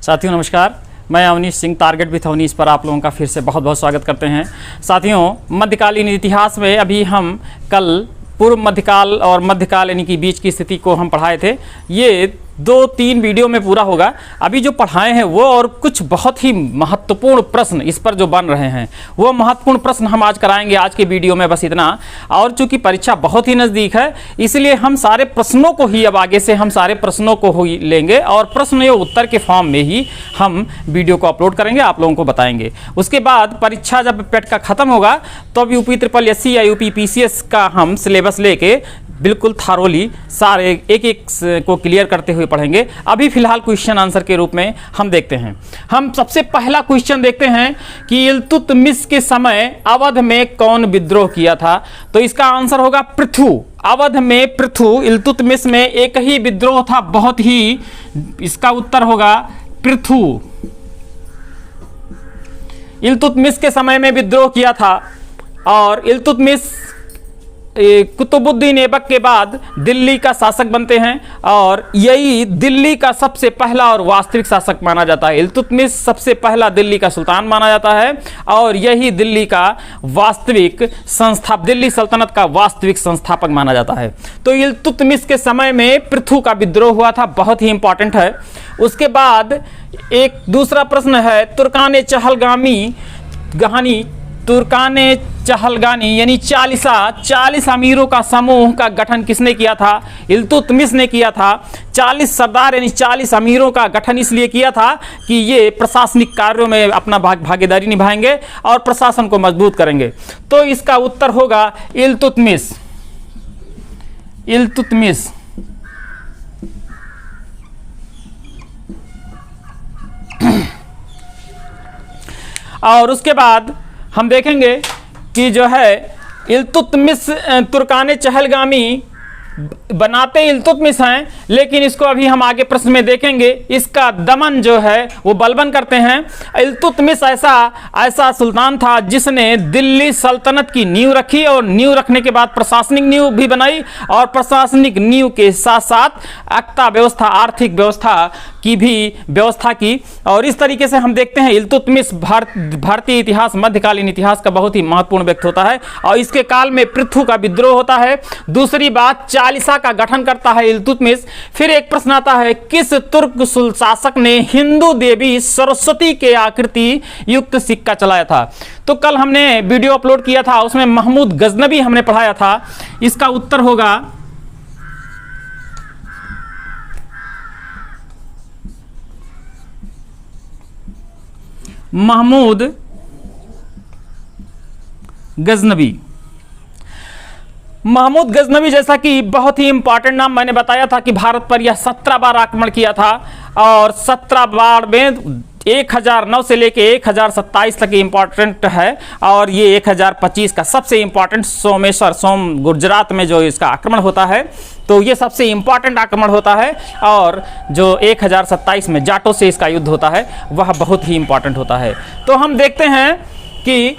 साथियों नमस्कार, मैं अवनीश सिंह टारगेट विथ अवनीश पर आप लोगों का फिर से बहुत बहुत स्वागत करते हैं। साथियों, मध्यकालीन इतिहास में अभी हम कल पूर्व मध्यकाल और मध्यकाल यानी कि बीच की स्थिति को हम पढ़ाए थे। ये 2-3 वीडियो में पूरा होगा। अभी जो पढ़ाए हैं वो और कुछ बहुत ही महत्वपूर्ण प्रश्न इस पर जो बन रहे हैं वो महत्वपूर्ण प्रश्न हम आज कराएंगे आज के वीडियो में, बस इतना। और चूंकि परीक्षा बहुत ही नज़दीक है इसलिए हम सारे प्रश्नों को ही अब आगे से हम सारे प्रश्नों को ही लेंगे और प्रश्न या उत्तर के फॉर्म में ही हम वीडियो को अपलोड करेंगे, आप लोगों को बताएंगे। उसके बाद परीक्षा जब पेट का खत्म होगा तो अब यूपी SSS या यूपी PCS का हम सिलेबस लेके बिल्कुल थारोली सारे एक को क्लियर करते हुए पढ़ेंगे। अभी फिलहाल क्वेश्चन आंसर के रूप में हम देखते हैं। हम सबसे पहला क्वेश्चन देखते हैं कि इल्तुतमिश के समय अवध में कौन विद्रोह किया था। तो इसका आंसर होगा पृथु। अवध में पृथु, इल्तुतमिश में एक ही विद्रोह था, बहुत ही, इसका उत्तर होगा पृथु। इल्तुतमिश के समय में विद्रोह किया था और इल्तुतमिश कुतुबुद्दीन ऐबक के बाद दिल्ली का शासक बनते हैं और यही दिल्ली का सबसे पहला और वास्तविक शासक माना जाता है। इल्तुतमिश सबसे पहला दिल्ली का सुल्तान माना जाता है और यही दिल्ली का वास्तविक दिल्ली सल्तनत का वास्तविक संस्थापक माना जाता है। तो इल्तुतमिश के समय में पृथु का विद्रोह हुआ था, बहुत ही इंपॉर्टेंट है। उसके बाद एक दूसरा प्रश्न है, तुर्कान चहलगानी यानी 40 अमीरों का समूह का गठन किसने किया था? इल्तुतमिश ने किया था। 40 सरदार यानी 40 अमीरों का गठन इसलिए किया था कि ये प्रशासनिक कार्यों में अपना भागीदारी निभाएंगे और प्रशासन को मजबूत करेंगे। तो इसका उत्तर होगा इल्तुतमिश। इल्तुतमिश और उसके बाद हम देखेंगे कि जो है इल्तुतमिश तुर्कान चहलगामी बनाते इल्तुतमिश हैं, लेकिन इसको अभी हम आगे प्रश्न में देखेंगे। इसका दमन जो है वो बलबन करते हैं। इल्तुतमिश ऐसा सुल्तान था जिसने दिल्ली सल्तनत की नींव रखी और नींव रखने के बाद प्रशासनिक नींव भी बनाई और प्रशासनिक नींव के साथ साथ अक्ता व्यवस्था, आर्थिक व्यवस्था की भी व्यवस्था की। और इस तरीके से हम देखते हैं इल्तुतमिश भारतीय इतिहास, मध्यकालीन इतिहास का बहुत ही महत्वपूर्ण व्यक्ति होता है और इसके काल में पृथु का विद्रोह होता है। दूसरी बात, 40 का गठन करता है इल्तुतमिश। फिर एक प्रश्न आता है, किस तुर्क शासक ने हिंदू देवी सरस्वती के आकृति युक्त सिक्का चलाया था? तो कल हमने वीडियो अपलोड किया था, उसमें महमूद गजनबी हमने पढ़ाया था। इसका उत्तर होगा महमूद गजनबी। महमूद गजनबी जैसा कि बहुत ही इंपॉर्टेंट नाम मैंने बताया था कि भारत पर यह 17 बार आक्रमण किया था और 17 बार में 1009 से लेके 1027 तक इंपॉर्टेंट है और ये 1025 का सबसे इंपॉर्टेंट सोम गुजरात में जो इसका आक्रमण होता है तो ये सबसे इंपॉर्टेंट आक्रमण होता है। और जो 1027 में जाटों से इसका युद्ध होता है वह बहुत ही इंपॉर्टेंट होता है। तो हम देखते हैं कि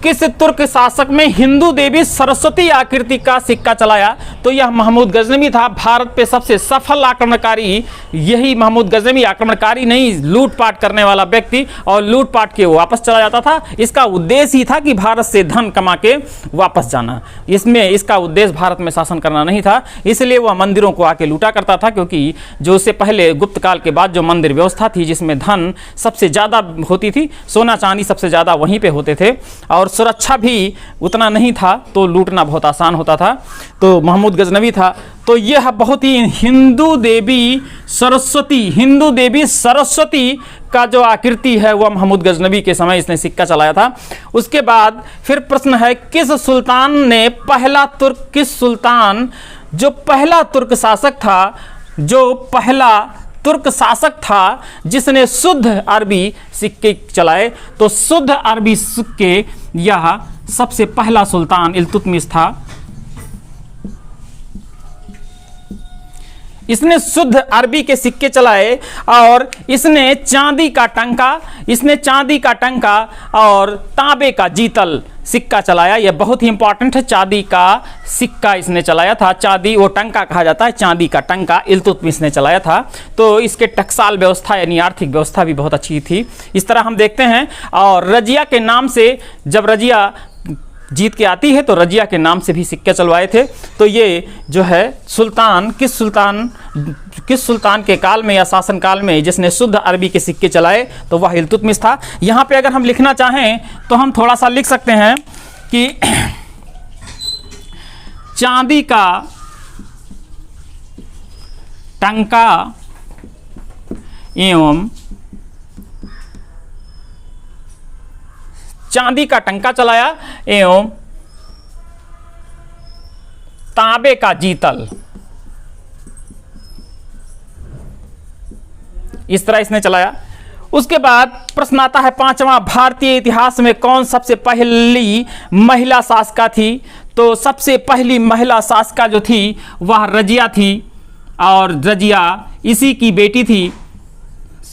किस तुर्क शासक में हिंदू देवी सरस्वती आकृति का सिक्का चलाया? तो यह महमूद गजनबी था। भारत पे सबसे सफल आक्रमणकारी यही महमूद गजनबी, आक्रमणकारी नहीं, लूटपाट करने वाला व्यक्ति, और लूटपाट के वापस चला जाता था। इसका उद्देश्य ही था कि भारत से धन कमा के वापस जाना। इसमें इसका उद्देश्य भारत में शासन करना नहीं था, इसलिए वह मंदिरों को आके लूटा करता था, क्योंकि जो उससे पहले गुप्त काल के बाद जो मंदिर व्यवस्था थी जिसमें धन सबसे ज़्यादा होती थी, सोना चांदी सबसे ज़्यादा वहीं पर होते थे और सुरक्षा भी उतना नहीं था, तो लूटना बहुत आसान होता था। तो महमूद गजनबी था। तो यह बहुत ही हिंदू देवी सरस्वती का जो आकृति है वह महमूद गजनबी के समय इसने सिक्का चलाया था। उसके बाद फिर प्रश्न है, किस पहला तुर्क शासक था जिसने शुद्ध अरबी सिक्के चलाए? तो शुद्ध अरबी सिक्के यह सबसे पहला सुल्तान इल्तुतमिश था। इसने शुद्ध अरबी के सिक्के चलाए और इसने चांदी का टंका और तांबे का जीतल सिक्का चलाया। यह बहुत ही इंपॉर्टेंट है। चांदी का सिक्का इसने चलाया था, चांदी वो टंका कहा जाता है, चांदी का टंका इल्तुतमिश ने चलाया था। तो इसके टकसाल व्यवस्था यानी आर्थिक व्यवस्था भी बहुत अच्छी थी। इस तरह हम देखते हैं। और रजिया के नाम से, जब रजिया जीत के आती है तो रजिया के नाम से भी सिक्के चलवाए थे। तो ये जो है किस सुल्तान के काल में या शासन काल में जिसने शुद्ध अरबी के सिक्के चलाए, तो वह इल्तुतमिश था। यहाँ पे अगर हम लिखना चाहें तो हम थोड़ा सा लिख सकते हैं कि चांदी का टंका एवं चांदी का टंका चलाया एवं तांबे का जीतल, इस तरह इसने चलाया। उसके बाद प्रश्न आता है पांचवा, भारतीय इतिहास में कौन सबसे पहली महिला शासका थी? तो सबसे पहली महिला शासका जो थी वह रजिया थी और रजिया इसी की बेटी थी,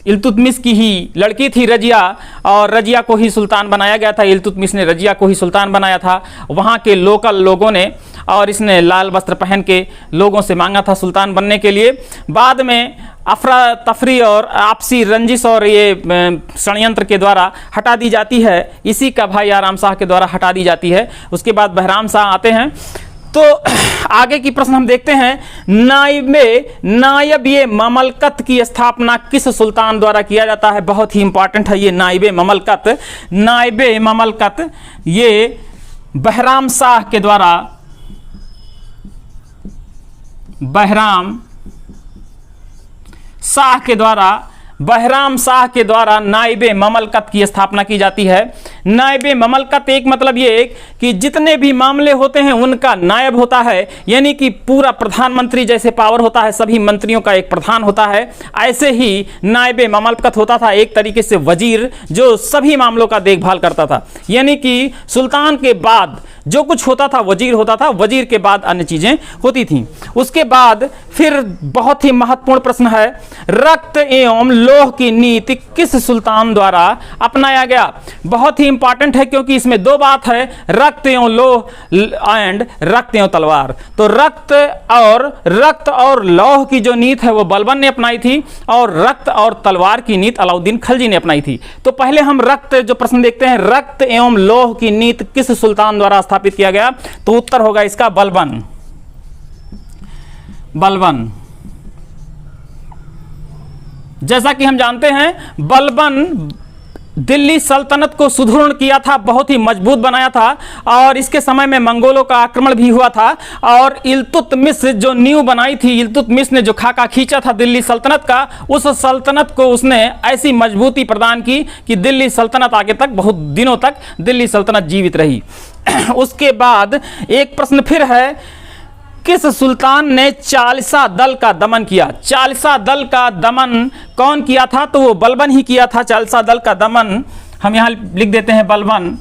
इल्तुतमिश की ही लड़की थी रजिया, और रजिया को ही सुल्तान बनाया गया था। इल्तुतमिश ने रजिया को ही सुल्तान बनाया था। वहाँ के लोकल लोगों ने, और इसने लाल वस्त्र पहन के लोगों से मांगा था सुल्तान बनने के लिए। बाद में अफरा तफरी और आपसी रंजिश और ये षड्यंत्र के द्वारा हटा दी जाती है। इसी का भाई आराम शाह के द्वारा हटा दी जाती है। उसके बाद बहराम शाह आते हैं। तो आगे की प्रश्न हम देखते हैं, नायब ममलकत की स्थापना किस सुल्तान द्वारा किया जाता है? बहुत ही इंपॉर्टेंट है ये नायब ममलकत ये बहराम शाह के द्वारा, बहराम शाह के द्वारा नायब ममलकत की स्थापना की जाती है। नायब ममलकत एक मतलब ये कि जितने भी मामले होते हैं उनका नायब होता है, यानी कि पूरा प्रधानमंत्री जैसे पावर होता है, सभी मंत्रियों का एक प्रधान होता है, ऐसे ही नायब ममलकत होता था एक तरीके से वजीर, जो सभी मामलों का देखभाल करता था। यानी कि सुल्तान के बाद जो कुछ होता था वजीर होता था, वजीर के बाद अन्य चीजें होती थीं। उसके बाद फिर बहुत ही महत्वपूर्ण प्रश्न है, रक्त एवं लोह की नीति किस सुल्तान द्वारा अपनाया गया? बहुत ही इंपॉर्टेंट है क्योंकि इसमें दो बात है, रक्त एवं लोह एंड रक्त एवं तलवार। तो रक्त और लौह की जो नीति है वो बलबन ने अपनाई थी, और रक्त और तलवार की नीति अलाउद्दीन खलजी ने अपनाई थी। तो पहले हम रक्त जो प्रश्न देखते हैं, रक्त एवं लोह की नीति किस सुल्तान द्वारा स्थापित किया गया? तो उत्तर होगा इसका बलबन। जैसा कि हम जानते हैं बलबन दिल्ली सल्तनत को सुदृढ़ किया था, बहुत ही मजबूत बनाया था, और इसके समय में मंगोलों का आक्रमण भी हुआ था। और इल्तुतमिश जो नींव बनाई थी, इल्तुतमिश ने जो खाका खींचा था दिल्ली सल्तनत का, उस सल्तनत को उसने ऐसी मजबूती प्रदान की कि दिल्ली सल्तनत आगे तक बहुत दिनों तक दिल्ली सल्तनत जीवित रही। उसके बाद एक प्रश्न फिर है, किस सुल्तान ने चालिसा दल का दमन किया? चालिसा दल का दमन कौन किया था? तो वो बलबन ही किया था। चालिसा दल का दमन हम यहां लिख देते हैं बलबन,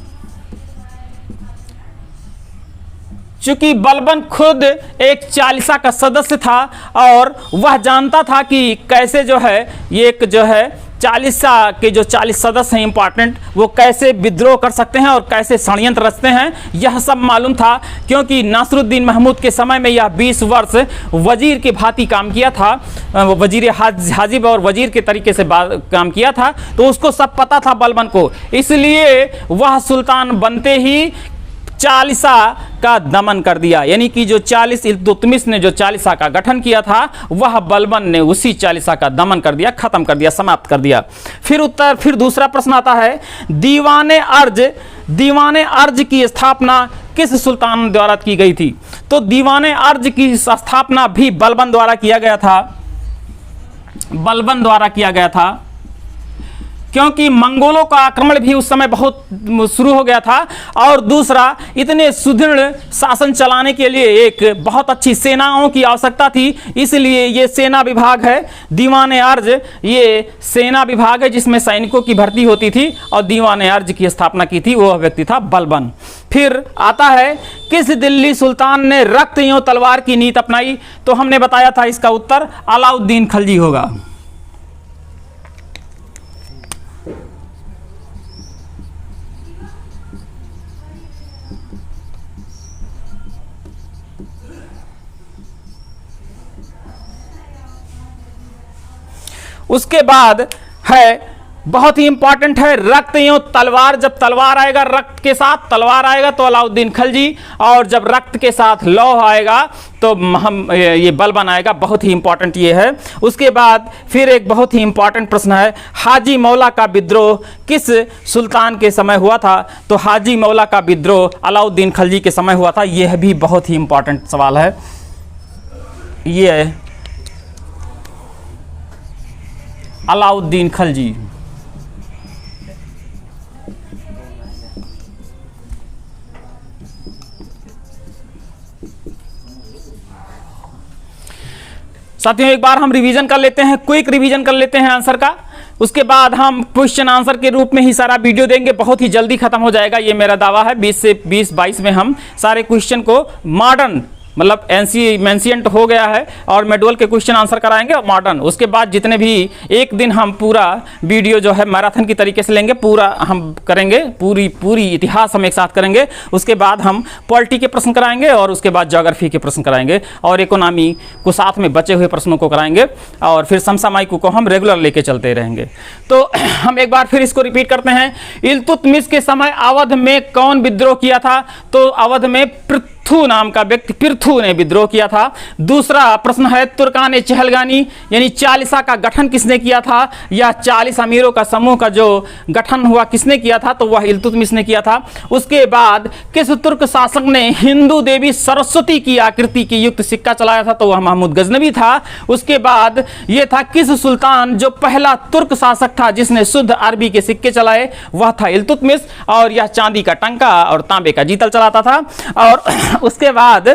चूंकि बलबन खुद एक चालिसा का सदस्य था और वह जानता था कि कैसे जो है ये एक जो है चालिसा के जो 40 सदस्य हैं इंपॉर्टेंट, वो कैसे विद्रोह कर सकते हैं और कैसे षड्यंत्र रचते हैं, यह सब मालूम था। क्योंकि नासरुद्दीन महमूद के समय में यह 20 वर्ष वजीर के भांति काम किया था, वजीर हाजिब और वजीर के तरीके से काम किया था, तो उसको सब पता था बलबन को। इसलिए वह सुल्तान बनते ही चालिसा का दमन कर दिया। यानी कि जो 40 इल्तुतमिश ने जो चालिसा का गठन किया था, वह बलबन ने उसी चालिसा का दमन कर दिया, खत्म कर दिया, समाप्त कर दिया। फिर दूसरा प्रश्न आता है, दीवाने अर्ज की स्थापना किस सुल्तान द्वारा की गई थी? तो दीवाने अर्ज की स्थापना भी बलबन द्वारा किया गया था, क्योंकि मंगोलों का आक्रमण भी उस समय बहुत शुरू हो गया था, और दूसरा इतने सुदृढ़ शासन चलाने के लिए एक बहुत अच्छी सेनाओं की आवश्यकता थी। इसलिए ये सेना विभाग है, दीवाने अर्ज ये सेना विभाग है जिसमें सैनिकों की भर्ती होती थी, और दीवाने अर्ज की स्थापना की थी वह व्यक्ति था बलबन। फिर आता है किस दिल्ली सुल्तान ने रक्त एवं तलवार की नीति अपनाई? तो हमने बताया था इसका उत्तर अलाउद्दीन खिलजी होगा। उसके बाद है बहुत ही इंपॉर्टेंट है रक्त एवं तलवार। जब तलवार आएगा, रक्त के साथ तलवार आएगा तो अलाउद्दीन खिलजी, और जब रक्त के साथ लौह आएगा तो हम ये बलबन आएगा। बहुत ही इंपॉर्टेंट ये है। उसके बाद फिर एक बहुत ही इंपॉर्टेंट प्रश्न है, हाजी मौला का विद्रोह किस सुल्तान के समय हुआ था? तो हाजी मौला का विद्रोह अलाउद्दीन खिलजी के समय हुआ था। यह भी बहुत ही इंपॉर्टेंट सवाल है। ये है अलाउद्दीन खिलजी। साथियों एक बार हम रिवीजन कर लेते हैं, क्विक रिवीजन कर लेते हैं आंसर का। उसके बाद हम क्वेश्चन आंसर के रूप में ही सारा वीडियो देंगे। बहुत ही जल्दी खत्म हो जाएगा, ये मेरा दावा है। 20 से 22 में हम सारे क्वेश्चन को मॉडर्न मतलब एंशिएंट हो गया है और मेडुअल के क्वेश्चन आंसर कराएंगे और मॉडर्न। उसके बाद जितने भी एक दिन हम पूरा वीडियो जो है मैराथन की तरीके से लेंगे, पूरा हम करेंगे, पूरी इतिहास हम एक साथ करेंगे। उसके बाद हम पॉलिटी के प्रश्न कराएंगे और उसके बाद ज्योग्राफी के प्रश्न कराएंगे और इकोनॉमी को साथ में बचे हुए प्रश्नों को कराएंगे और फिर समसामयिक को हम रेगुलर लेके चलते रहेंगे। तो हम एक बार फिर इसको रिपीट करते हैं। इल्तुतमिश के समय अवध में कौन विद्रोह किया था? तो अवध में पृथु नाम का व्यक्ति पृथु ने विद्रोह किया था। दूसरा प्रश्न है तुर्कान चहलगानी यानी चालीसा का गठन किसने किया था? या 40 अमीरों का समूह का जो गठन हुआ किसने किया था? तो वह इल्तुतमिश ने किया था। उसके बाद किस तुर्क शासक ने हिंदू देवी सरस्वती की आकृति की युक्त सिक्का चलाया था? तो वह महमूद गजनवी था। उसके बाद यह था किस सुल्तान जो पहला तुर्क शासक था जिसने शुद्ध अरबी के सिक्के चलाए? वह था इल्तुतमिश और यह चांदी का टंका और तांबे का जीतल चलाता था। और उसके बाद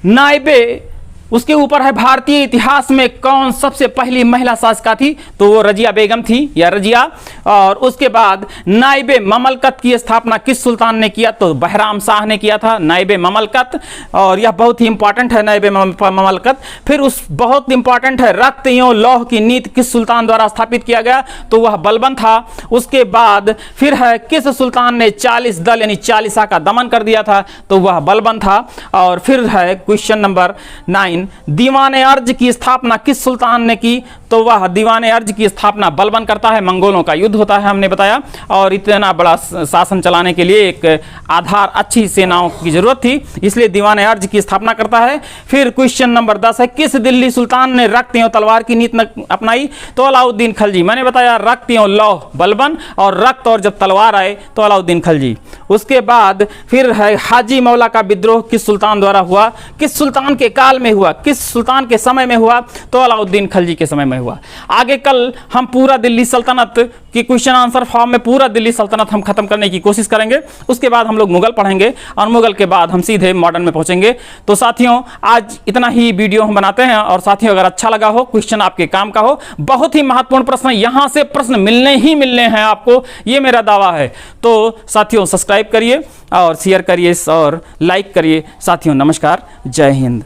नाइबे उसके ऊपर है भारतीय इतिहास में कौन सबसे पहली महिला शासिका थी? तो वो रजिया बेगम थी या रजिया। और उसके बाद नाइबे ममलकत की स्थापना किस सुल्तान ने किया? तो बहराम शाह ने किया था नाइबे ममलकत। और यह बहुत ही इंपॉर्टेंट है नाइबे ममलकत। फिर उस बहुत इंपॉर्टेंट है रक्त एवं लौह की नीति किस सुल्तान द्वारा स्थापित किया गया? तो वह बलबन था। उसके बाद फिर है किस सुल्तान ने 40 दल यानी चालीसा का दमन कर दिया था? तो वह बलबन था। और फिर है क्वेश्चन नंबर 9, दीवान अर्ज की स्थापना किस सुल्तान ने की? तो वह दीवान अर्ज की स्थापना बलबन करता है। मंगोलों का युद्ध होता है हमने बताया, और इतना बड़ा शासन चलाने के लिए एक आधार अच्छी सेनाओं की जरूरत थी, इसलिए दीवान अर्ज की स्थापना करता है। फिर क्वेश्चन नंबर 10 है किस दिल्ली सुल्तान ने रक्त एवं तलवार की नीति अपनाई? तो अलाउद्दीन खिलजी। मैंने बताया रक्त एवं लौह बलबन और रक्त और जब तलवार आए तो अलाउद्दीन खिलजी। उसके बाद फिर है हाजी मौला का विद्रोह किस सुल्तान द्वारा हुआ? किस सुल्तान के काल में हुआ? किस सुल्तान के समय में हुआ? तो अलाउद्दीन खिलजी के समय में हुआ। आगे कल हम पूरा दिल्ली सल्तनत की क्वेश्चन आंसर फॉर्म में पूरा दिल्ली सल्तनत हम खत्म करने की कोशिश करेंगे। उसके बाद हम लोग मुगल पढ़ेंगे और मुगल के बाद हम सीधे मॉडर्न में पहुंचेंगे। तो साथियों आज इतना ही वीडियो हम बनाते हैं, और साथियों अगर अच्छा लगा हो, क्वेश्चन आपके काम का हो, बहुत ही महत्वपूर्ण प्रश्न, यहां से प्रश्न मिलने ही मिलने हैं आपको, ये मेरा दावा है। तो साथियों सब्सक्राइब करिए और शेयर करिए और लाइक करिए। साथियों नमस्कार, जय हिंद।